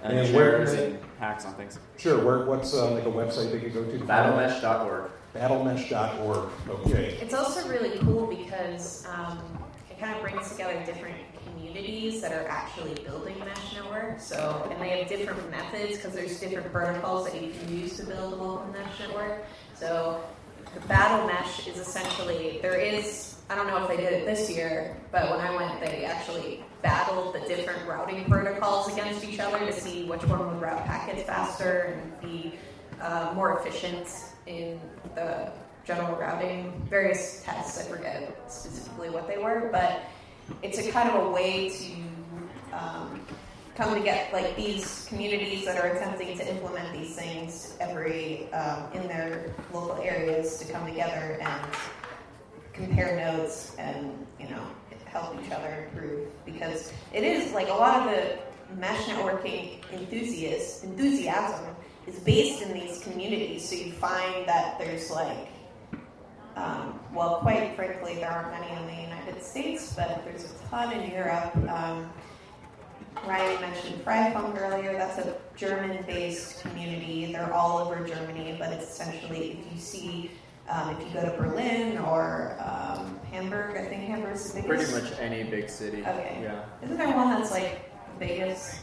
And shares and hacks on things. Sure. What's like a website they could go to? Battlemesh.org. Battlemesh.org. Okay. It's also really cool because it kind of brings together different communities that are actually building mesh networks. So, and they have different methods because there's different protocols that you can use to build a local mesh network. So, the Battle Mesh is essentially, I don't know if they did it this year, but when I went, they actually battled the different routing protocols against each other to see which one would route packets faster and be more efficient in the general routing. Various tests, I forget specifically what they were, but it's a kind of a way to come to get like these communities that are attempting to implement these things in their local areas to come together and compare notes and help each other improve, because it is like a lot of the mesh networking enthusiasm is based in these communities. So you find that there's like quite frankly, there aren't many in the United States, but there's a ton in Europe. Ryan mentioned Freifunk earlier. That's a German-based community. They're all over Germany, but it's essentially, if you go to Berlin or Hamburg, I think Hamburg's the biggest. Pretty much any big city. Okay. Yeah. Isn't there one that's like the biggest?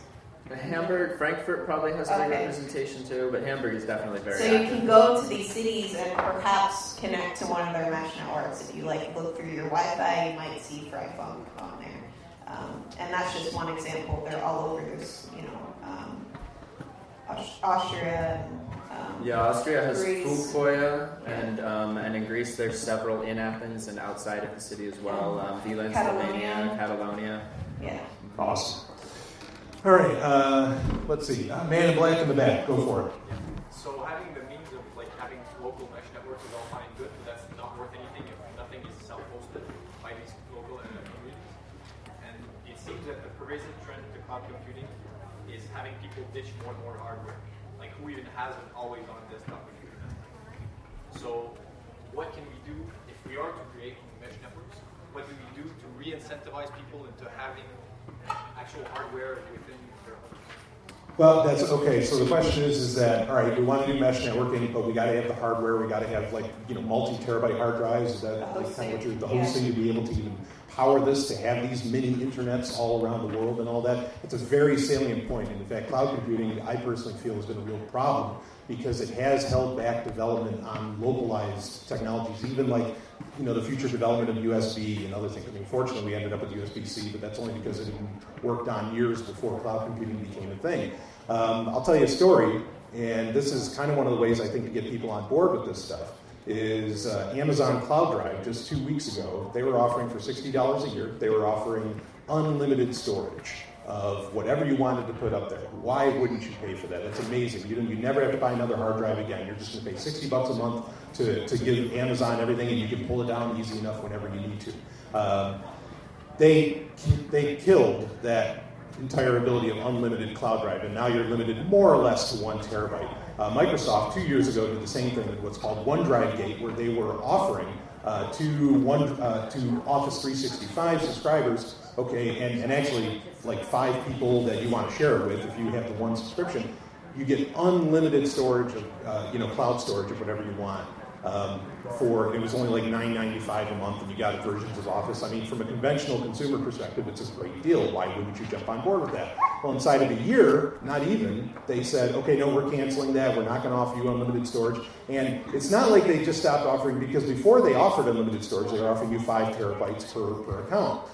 Hamburg, Frankfurt probably has a big representation too, but Hamburg is definitely very So you active. can go to these cities and perhaps connect to one of their mesh networks. If you look through your Wi-Fi, you might see Freifunk on there. And that's just one example. They're all over. There's, Austria. Austria has Greece. Fukuoka, and in Greece there's several in Athens and outside of the city as well. Vila in Slovenia, Catalonia. Yeah. Awesome. All right, let's see. Man in black in the back. Go for it. So having the means of having local mesh networks is all fine and good, but that's not worth anything if nothing is self-hosted by these local communities. And it seems that the pervasive trend to cloud computing is having people ditch more and more hardware. Like, who even has an always-on desktop computer? So what can we do if we are to create mesh networks? What do we do to re-incentivize people into having actual hardware within their homes? Well, that's okay. So the question is that, all right, we want to do mesh networking, but we got to have the hardware. We got to have multi-terabyte hard drives. Is that kind of what the hosting to be able to even power this, to have these mini internets all around the world and all that? It's a very salient point. And in fact, cloud computing, I personally feel, has been a real problem because it has held back development on localized technologies, even the future development of USB and other things. I mean, fortunately, we ended up with USB-C, but that's only because it had been worked on years before cloud computing became a thing. I'll tell you a story, and this is kind of one of the ways I think to get people on board with this stuff, is Amazon Cloud Drive. Just 2 weeks ago, they were offering for $60 a year, they were offering unlimited storage of whatever you wanted to put up there. Why wouldn't you pay for that? That's amazing. You never have to buy another hard drive again. You're just going to pay $60 a month to give Amazon everything, and you can pull it down easy enough whenever you need to. They killed that entire ability of unlimited cloud drive, and now you're limited more or less to 1 terabyte. Microsoft 2 years ago did the same thing with what's called OneDrive Gate, where they were offering to Office 365 subscribers, and actually 5 people that you want to share it with, if you have the one subscription, you get unlimited storage of cloud storage of whatever you want. It was only $9.95 a month, and you got versions of Office. I mean, from a conventional consumer perspective, it's a great deal. Why wouldn't you jump on board with that? Well, inside of a year, not even, they said, okay, no, we're canceling that. We're not going to offer you unlimited storage. And it's not like they just stopped offering, because before they offered unlimited storage, they were offering you 5 terabytes per account.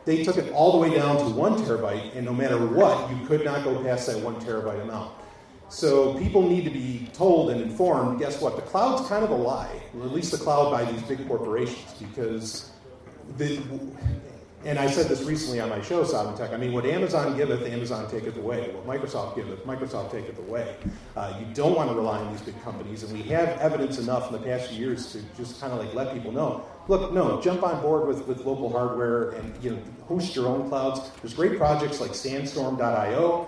They took it all the way down to 1 terabyte, and no matter what, you could not go past that 1 terabyte amount. So people need to be told and informed, guess what, the cloud's kind of a lie, or at least the cloud by these big corporations, because And I said this recently on my show, Sovereign Tech. I mean, what Amazon giveth, Amazon taketh away. What Microsoft giveth, Microsoft taketh away. You don't want to rely on these big companies, and we have evidence enough in the past few years to just kind of like let people know. Look, no, jump on board with local hardware and host your own clouds. There's great projects like Sandstorm.io.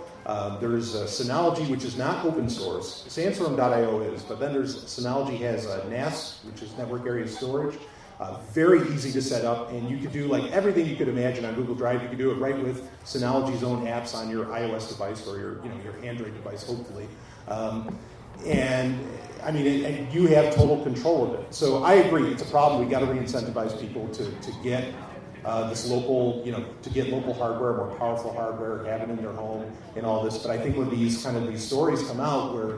There's Synology, which is not open source. Sandstorm.io is, but then there's Synology has NAS, which is Network Area Storage. Very easy to set up, and you could do like everything you could imagine on Google Drive. You could do it right with Synology's own apps on your iOS device or your Android device, hopefully. And I mean, and you have total control of it. So I agree, it's a problem. We got to re-incentivize people to get this local, to get local hardware, more powerful hardware, have it in their home, and all this. But I think when these stories come out where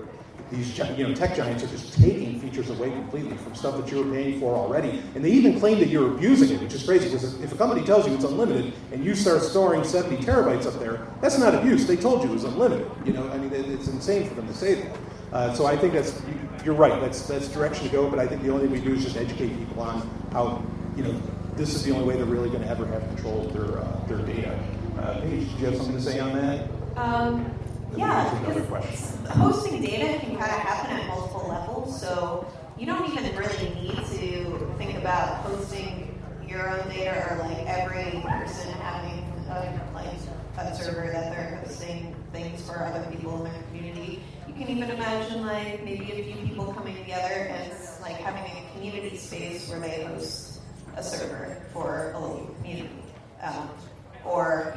these tech giants are just taking features away completely from stuff that you were paying for already, and they even claim that you're abusing it, which is crazy because if a company tells you it's unlimited and you start storing 70 terabytes up there, that's not abuse. They told you it was unlimited. I mean, it's insane for them to say that. So I think you're right. That's the direction to go. But I think the only thing we do is just educate people on how this is the only way they're really going to ever have control of their data. Paige, did you have something to say on that? Yeah, because hosting data can kind of happen at multiple levels, so you don't even really need to think about hosting your own data or like every person having a server that they're hosting things for other people in their community. You can even imagine like maybe a few people coming together and like having a community space where they host a server for a local community, or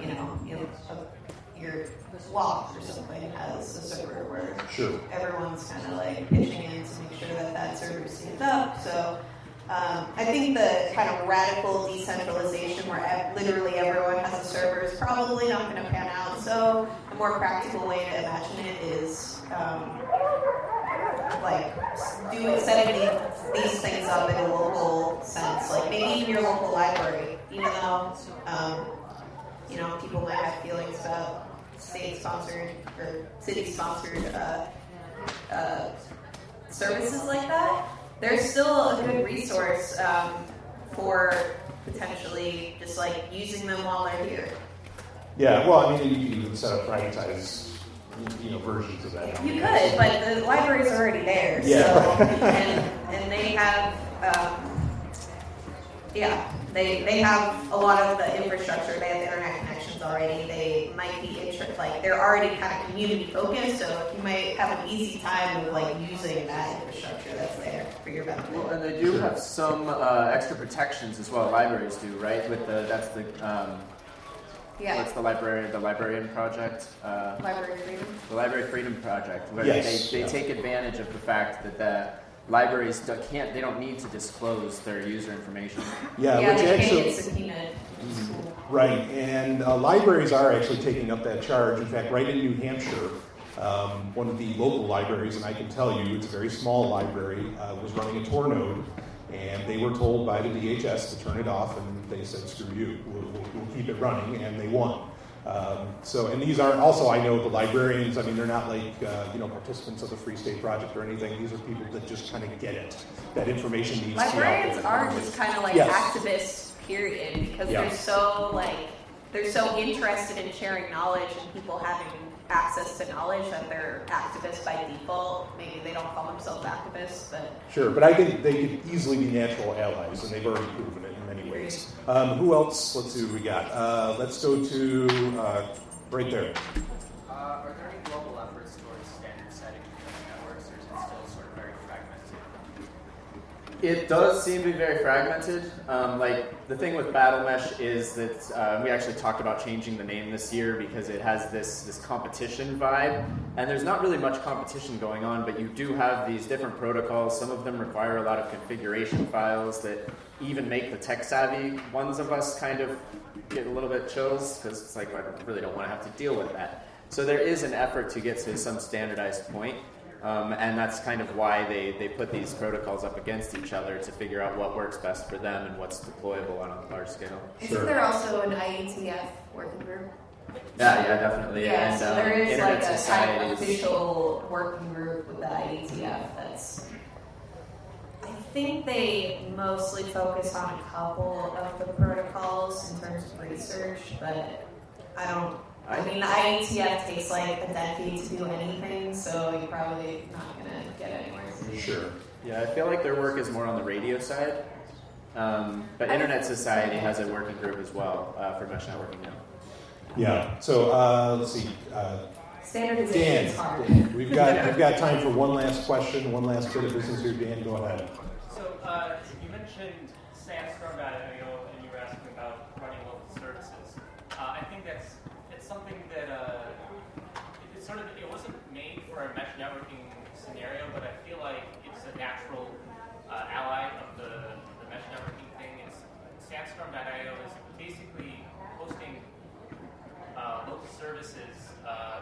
your walk or something has a server where everyone's kind of like pitching in to make sure that server is synced up. So I think the kind of radical decentralization where literally everyone has a server is probably not going to pan out. So a more practical way to imagine it is setting these things up in a local sense, like maybe even your local library, even though people might have feelings about state-sponsored or city-sponsored services like that. There's still a good resource for potentially just like using them while they're here. Yeah, well, I mean, you can even set up privatized, versions of that. You could, but the library's already there. Yeah. So, and they have, they have a lot of the infrastructure. They have internet connections already. They might be they're already kind of community focused, so you might have an easy time of like using that infrastructure that's there for your benefit. Well, and they do have some extra protections as well. Libraries do, right? What's the librarian project? Library Freedom. The Library Freedom Project, where yes. they take advantage of the fact that the libraries they don't need to disclose their user information. Yeah, which they actually get subpoenaed. Right, and libraries are actually taking up that charge. In fact, right in New Hampshire, one of the local libraries, and I can tell you, it's a very small library, was running a Tor node, and they were told by the DHS to turn it off, and they said, "Screw you, we'll keep it running," and they won. And these are also, I know, the librarians. I mean, they're not like participants of the Free State Project or anything. These are people that just kind of get it. That information needs to be out there. Librarians are just kind of like activists. Period, because they're so interested in sharing knowledge and people having access to knowledge that they're activists by default. Maybe they don't call themselves activists, but sure. But I think they could easily be natural allies, and they've already proven it in many ways. Who else? Let's see what we got. Let's go to right there. Are there any global efforts towards standard setting for networks, or is it still sort of very fragmented? It does seem to be very fragmented. The thing with Battle Mesh is that we actually talked about changing the name this year because it has this competition vibe, and there's not really much competition going on, but you do have these different protocols. Some of them require a lot of configuration files that even make the tech-savvy ones of us kind of get a little bit chills because it's like, I really don't want to have to deal with that. So there is an effort to get to some standardized point. And that's kind of why they put these protocols up against each other to figure out what works best for them and what's deployable on a large scale. Isn't there also an IETF working group? Yeah, definitely. Yeah, and, so there is Internet like a Societies. kind of official working group with the IETF that's... I think they mostly focus on a couple of the protocols in terms research, but I mean, the IETF takes like a decade to do anything, so you're probably not going to get anywhere. Sure. Yeah, I feel like their work is more on the radio side, but Internet Society has a working group as well for mesh networking now. Yeah. So let's see. Standardization is hard. Dan, we've got time for one last question, one last bit of business here. Dan, go ahead. So you mentioned Sandstorm.io, and you were asking about running local services. I think it's something that it wasn't made for a mesh networking scenario, but I feel like it's a natural ally of the mesh networking thing. Sandstorm.io is basically hosting local services.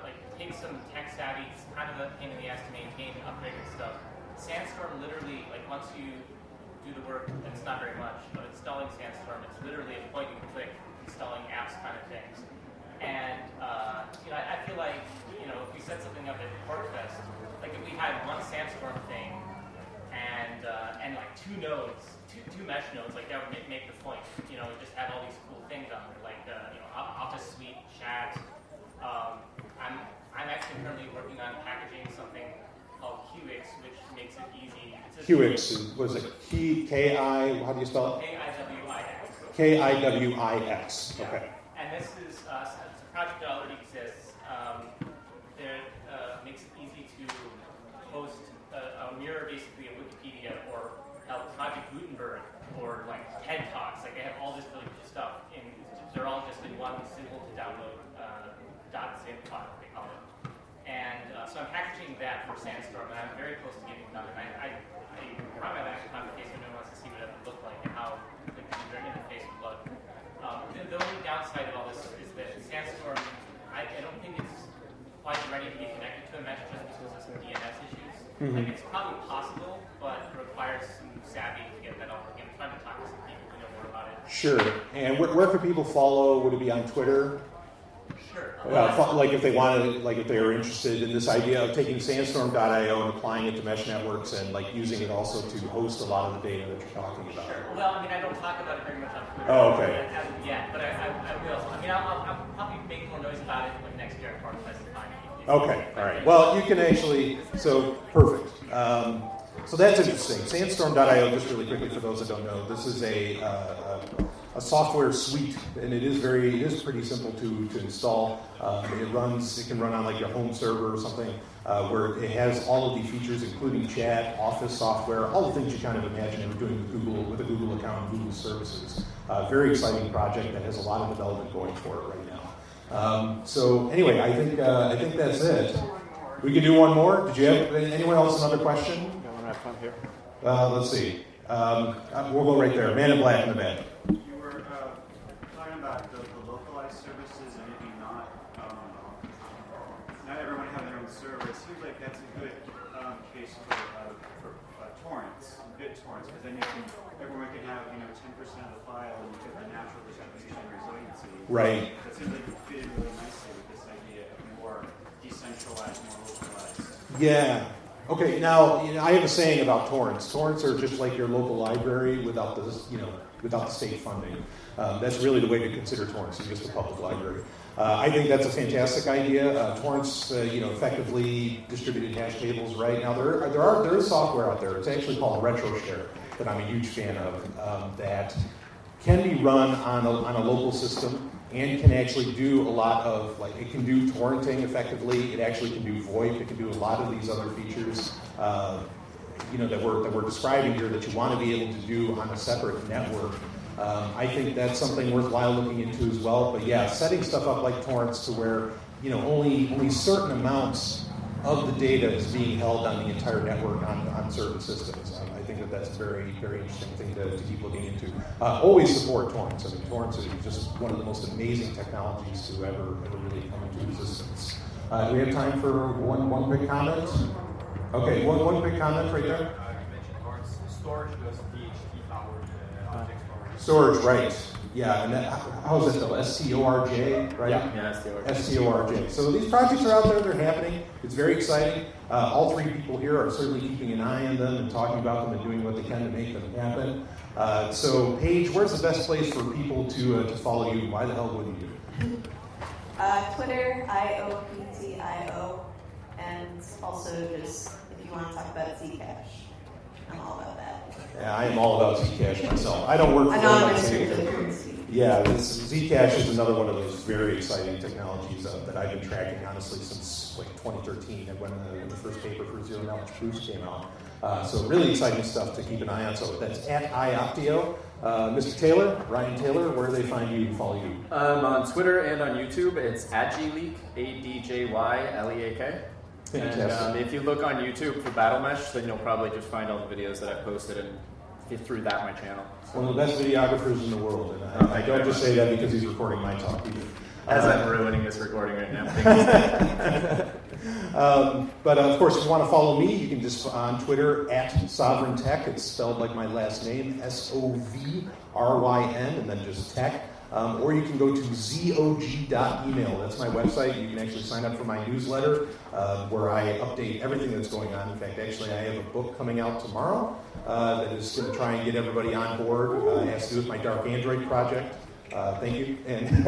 Like take some tech savvy, it's kind of a pain in the ass to maintain, upgrade and stuff. Sandstorm literally, like once you do the work, and it's not very much, but installing Sandstorm, it's literally a point and click installing apps kind of things. And I feel like if we set something up at PorcFest, like if we had one Sandstorm thing and like two nodes, two mesh nodes, like that would make the point. We just have all these cool things on there, like Office Suite, chat. I'm actually currently working on packaging something called QX, which makes it easy. QX, was it K-I, how do you spell it? K-I-W-I-X. K-I-W-I-X, Yeah. okay. And this is it's a project that already exists. Makes it easy to host a mirror, basically a Wikipedia, or Project Gutenberg, or like TED Talks. Like they have all this really cool stuff, and they're all just in one simple to download .zip file, they call it. And so I'm packaging that for Sandstorm, and I'm very close to getting it done. And I probably have actually time in case anyone wants to see what it would look like and how the user interface would look. The only downside of all this is that Sandstorm, I don't think it's quite ready to be connected to a mesh just because of some DNS issues. Mm-hmm. Like it's probably possible, but it requires some savvy to get that all working. I'm trying to talk to some people who know more about it. Sure. And where can people follow? Would it be on Twitter? Sure. Like if they wanted, like if they were interested in this idea of taking Sandstorm.io and applying it to mesh networks and like using it also to host a lot of the data that you're talking about. Sure. Well, I mean, I don't talk about it very much on Twitter. Oh, okay. Yeah, but I will. I mean, I'll probably make more noise about it like next year at PorcFest. Okay, all right. Well, you can actually, so perfect. So that's interesting. Sandstorm.io, just really quickly for those that don't know, this is a software suite, and it is pretty simple to install. It can run on like your home server or something, where it has all of the features, including chat, Office software, all the things you kind of imagine if you're doing with a Google account and Google services. Very exciting project that has a lot of development going for it right now. So anyway, I think that's it. We can do one more. Did you have anyone else another question? I want to have fun here. Let's see. We'll go right there. Man in black in the back. You were talking about the localized services and maybe not everyone having their own server. It seems like that's a good case for torrents, BitTorrents, because then everyone can have 10% of the file and you get the natural distribution resiliency. Right. That seems like it fit in really nicely with this idea of more decentralized, more localized. Yeah. Okay. Now, I have a saying about torrents. Torrents are just like your local library without the state funding. That's really the way to consider torrents. It's just a public library. I think that's a fantastic idea. Torrents, effectively distributed hash tables. Right now, there is software out there. It's actually called RetroShare that I'm a huge fan of. That can be run on a local system and can actually do a lot of, like, it can do torrenting effectively. It actually can do VoIP. It can do a lot of these other features, that we're describing here that you want to be able to do on a separate network. I think that's something worthwhile looking into as well. But yeah, setting stuff up like torrents to where only certain amounts of the data is being held on the entire network on certain systems. I think that's a very, very interesting thing to keep looking into. Always support torrents. I mean, torrents is just one of the most amazing technologies to ever really come into existence. Do we have time for one big comment? Okay, one big comment right there. You mentioned torrents. Storage goes DHT powered object storage. Storage, right. Yeah, and how is it spelled? STORJ, right? Yeah, STORJ. So these projects are out there, they're happening. It's very exciting. All three people here are certainly keeping an eye on them and talking about them and doing what they can to make them happen. So, Paige, where's the best place for people to follow you? Why the hell wouldn't you? Twitter, IOPTIO, and also just if you want to talk about Zcash, I'm all about that. Yeah, I am all about Zcash myself. I don't work for Anonymous cryptocurrency. Yeah, Zcash is another one of those very exciting technologies that I've been tracking, honestly, since like 2013, when the first paper for zero knowledge proofs came out. So really exciting stuff to keep an eye on. So that's at IOPTIO. Mr. Taylor, Ryan Taylor, where do they find you and follow you? On Twitter and on YouTube, it's @GLeak, ADJYLEAK. And if you look on YouTube for Battle Mesh, then you'll probably just find all the videos that I posted and get through that my channel. One of the best videographers in the world, and I don't just say that because he's recording my talk either. As I'm ruining this recording right now. But of course, if you want to follow me, you can just on Twitter @SovereignTech. It's spelled like my last name, SOVRYN, and then just tech. Or you can go to zog.email. That's my website. You can actually sign up for my newsletter where I update everything that's going on. In fact, actually, I have a book coming out tomorrow that is going to try and get everybody on board. It has to do with my Dark Android project. Thank you. And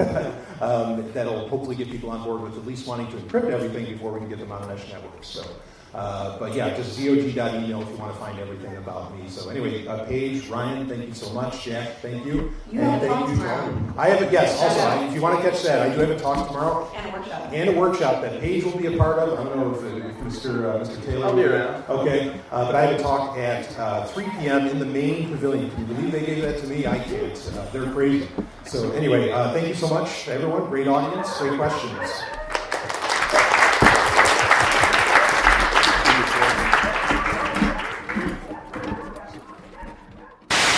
that'll hopefully get people on board with at least wanting to encrypt everything before we can get them on the mesh network. So, but yeah, just zog.email if you want to find everything about me. So anyway, Paige, Ryan, thank you so much. Jack, thank you. You have a talk tomorrow. I have a guest. Also, if you want to catch that, I do have a talk tomorrow. And a workshop that Paige will be a part of. I don't know if Mr. Taylor I'll be around. Okay, but I have a talk at 3 p.m. in the main pavilion. Can you believe they gave that to me? I can't. They're crazy. So anyway, thank you so much, everyone. Great audience, great questions.